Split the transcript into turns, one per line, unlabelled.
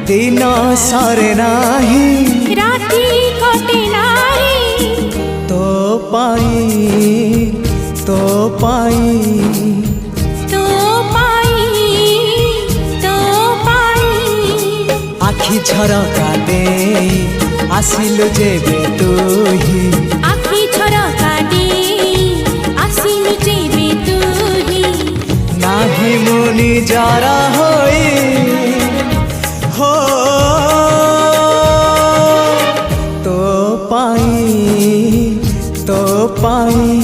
दिन सरे नाही
राती कटे नाही
तो पाई तो पाई
तो पाई तो पाई
आखि झरका दे आसिलु जेबे तुही
आखि झरका दे आसिलु जेबे तुही
नाही मुनि जरा होई हो तो पाई